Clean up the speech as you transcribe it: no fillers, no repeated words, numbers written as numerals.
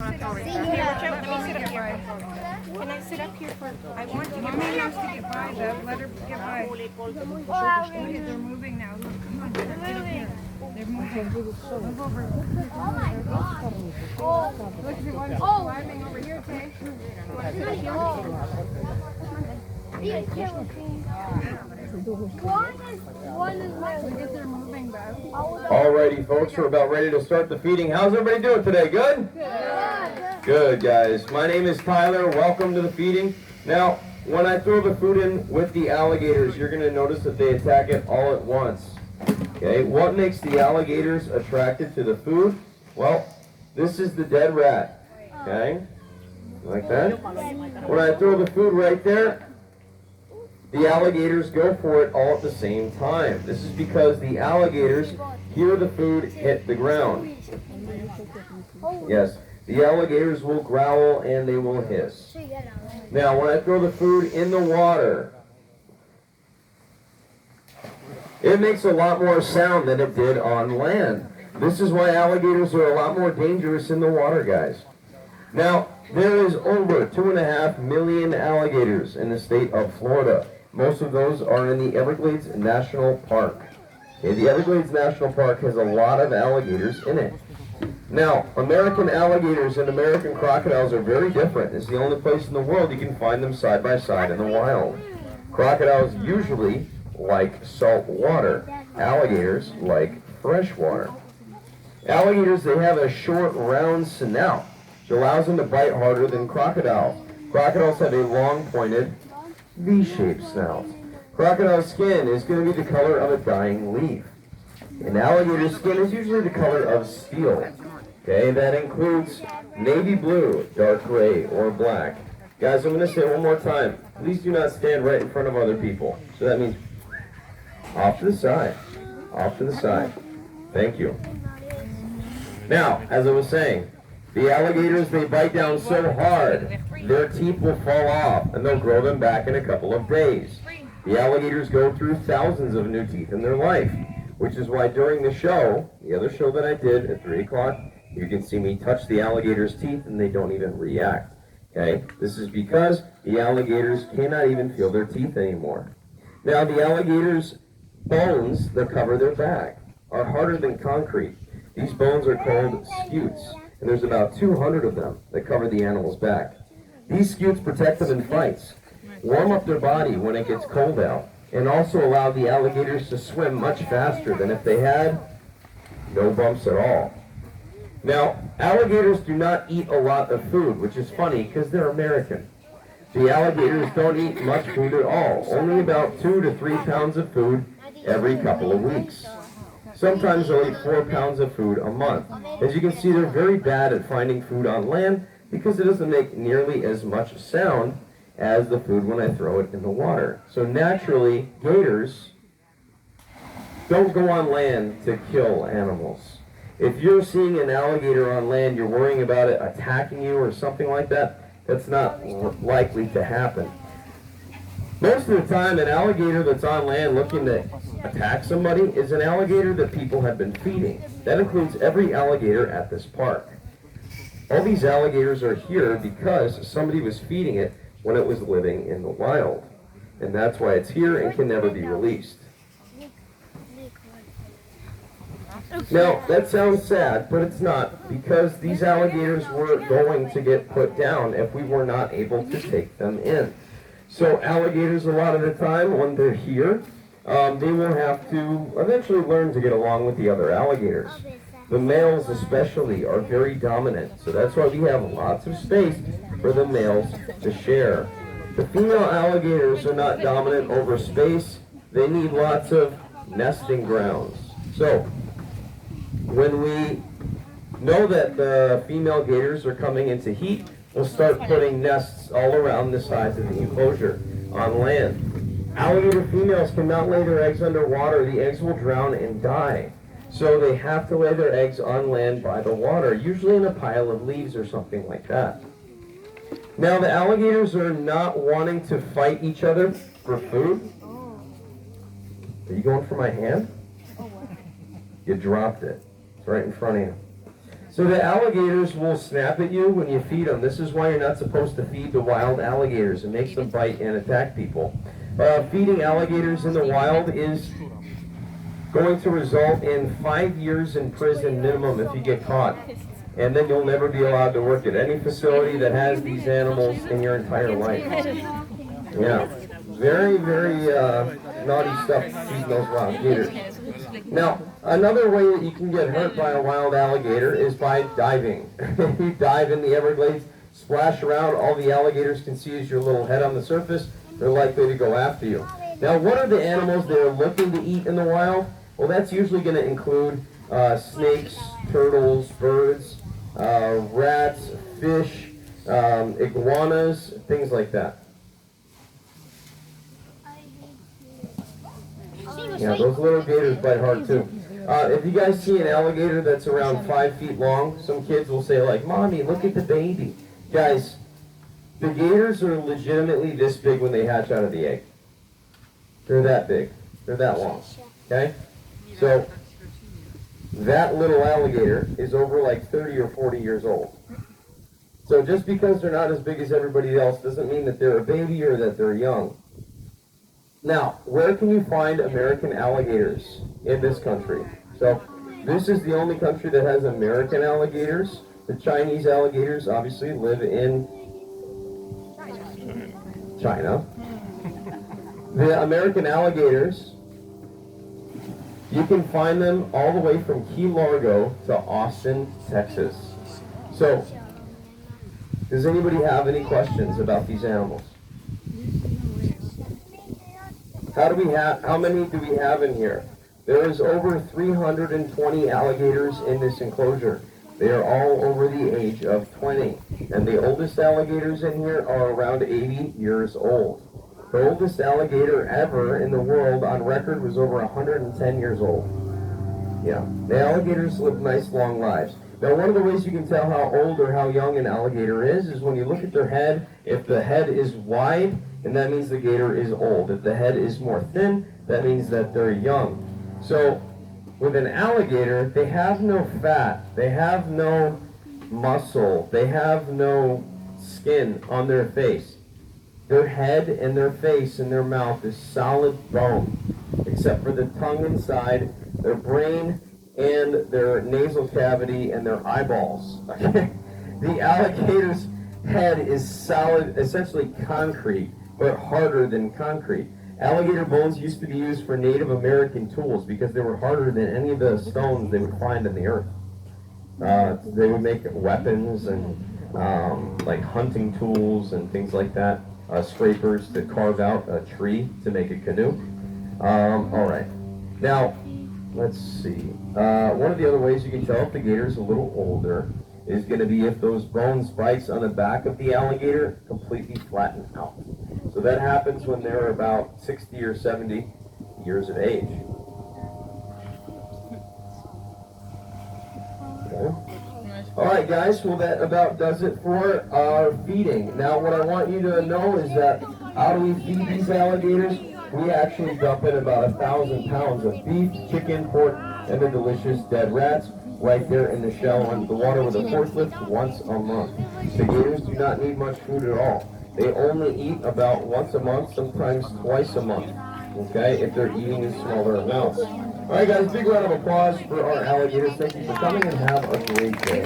Here, watch out. Let me sit up here. Can I sit up here for? I want to. Mommy has to get by, Dad. Let her get by. Look, they're moving now. Look, come on, get up here. They're moving. Move over. Oh my God. Look, the one's climbing over here, Tay. One is Look at they're moving, Beth. Alrighty, folks, we're about ready to start the feeding. How's everybody doing today? Good? Good, guys. My name is Tyler. Welcome to the feeding. Now, when I throw the food in with the alligators, you're going to notice that they attack it all at once. Okay, what makes the alligators attracted to the food? Well, this is the dead rat. Okay, like that. When I throw the food right there, the alligators go for it all at the same time. This is because the alligators hear the food hit the ground. Yes, the alligators will growl and they will hiss. Now, when I throw the food in the water, it makes a lot more sound than it did on land. This is why alligators are a lot more dangerous in the water, guys. Now, there is over 2.5 million alligators in the state of Florida. Most of those are in the Everglades National Park. Okay, the Everglades National Park has a lot of alligators in it. Now, American alligators and American crocodiles are very different. It's the only place in the world you can find them side by side in the wild. Crocodiles usually like salt water. Alligators like fresh water. Alligators, they have a short, round snout, which allows them to bite harder than crocodiles. Crocodiles have a long, pointed, V-shaped snout. Crocodile skin is going to be the color of a dying leaf. And alligator skin is usually the color of steel. Okay, that includes navy blue, dark gray, or black. Guys, I'm going to say it one more time. Please do not stand right in front of other people. So that means off to the side. Off to the side. Thank you. Now, as I was saying, the alligators, they bite down so hard, their teeth will fall off, and they'll grow them back in a couple of days. The alligators go through thousands of new teeth in their life, which is why during the show, the other show that I did at 3 o'clock, you can see me touch the alligator's teeth and they don't even react. Okay? This is because the alligators cannot even feel their teeth anymore. Now, the alligators' bones that cover their back are harder than concrete. These bones are called scutes, and there's about 200 of them that cover the animal's back. These scutes protect them in fights, warm up their body when it gets cold out, and also allow the alligators to swim much faster than if they had no bumps at all. Now, alligators do not eat a lot of food, which is funny because they're American. The alligators don't eat much food at all, only about 2 to 3 pounds of food every couple of weeks. Sometimes they'll eat 4 pounds of food a month. As you can see, they're very bad at finding food on land because it doesn't make nearly as much sound as the food when I throw it in the water. So naturally, gators don't go on land to kill animals. If you're seeing an alligator on land, you're worrying about it attacking you or something like that, that's not likely to happen. Most of the time, an alligator that's on land looking to attack somebody is an alligator that people have been feeding. That includes every alligator at this park. All these alligators are here because somebody was feeding it when it was living in the wild. And that's why it's here and can never be released. Now, that sounds sad, but it's not, because these alligators were going to get put down if we were not able to take them in. So alligators, a lot of the time, when they're here, they will have to eventually learn to get along with the other alligators. The males especially are very dominant, so that's why we have lots of space for the males to share. The female alligators are not dominant over space. They need lots of nesting grounds. So when we know that the female gators are coming into heat, we'll start putting nests all around the sides of the enclosure on land. Alligator females cannot lay their eggs underwater. The eggs will drown and die. So they have to lay their eggs on land by the water, usually in a pile of leaves or something like that. Now, the alligators are not wanting to fight each other for food. Are you going for my hand? You dropped it. It's right in front of you. So the alligators will snap at you when you feed them. This is why you're not supposed to feed the wild alligators. It makes them bite and attack people. Feeding alligators in the wild is going to result in 5 years in prison minimum if you get caught. And then you'll never be allowed to work at any facility that has these animals in your entire life. Yeah. Very, very naughty stuff feeding those wild gators. Now, another way that you can get hurt by a wild alligator is by diving. You dive in the Everglades, splash around, all the alligators can see is your little head on the surface. They're likely to go after you. Now, what are the animals they're looking to eat in the wild? Well, that's usually going to include snakes, turtles, birds, rats, fish, iguanas, things like that. Yeah, those little gators bite hard too. If you guys see an alligator that's around 5 feet long, some kids will say like, "Mommy, look at the baby." Guys, the gators are legitimately this big when they hatch out of the egg. They're that big. They're that long. Okay? So, that little alligator is over like 30 or 40 years old. So just because they're not as big as everybody else doesn't mean that they're a baby or that they're young. Now, where can you find American alligators in this country? So, this is the only country that has American alligators. The Chinese alligators obviously live in China. The American alligators, you can find them all the way from Key Largo to Austin, Texas. So, does anybody have any questions about these animals? How many do we have in here? There is over 320 alligators in this enclosure. They are all over the age of 20. And the oldest alligators in here are around 80 years old. The oldest alligator ever in the world on record was over 110 years old. Yeah, the alligators live nice long lives. Now, one of the ways you can tell how old or how young an alligator is when you look at their head. If the head is wide, and that means the gator is old. If the head is more thin, that means that they're young. So, with an alligator, they have no fat, they have no muscle, they have no skin on their face. Their head and their face and their mouth is solid bone, except for the tongue inside, their brain, and their nasal cavity and their eyeballs. The alligator's head is solid, essentially concrete, but harder than concrete. Alligator bones used to be used for Native American tools because they were harder than any of the stones they would find in the earth. They would make weapons and like hunting tools and things like that. Scrapers to carve out a tree to make a canoe. All right. Now, let's see. One of the other ways you can tell if the gator's a little older is going to be if those bone spikes on the back of the alligator completely flatten out. So that happens when they're about 60 or 70 years of age. Okay. All right, guys, well, that about does it for our feeding. Now, what I want you to know is that how do we feed these alligators? We actually dump in about 1,000 pounds of beef, chicken, pork, and the delicious dead rats right there in the shell under the water with a forklift once a month. The gators do not need much food at all. They only eat about once a month, sometimes twice a month, okay, if they're eating in smaller amounts. All right, guys, big round of applause for our alligators. Thank you for coming and have a great day.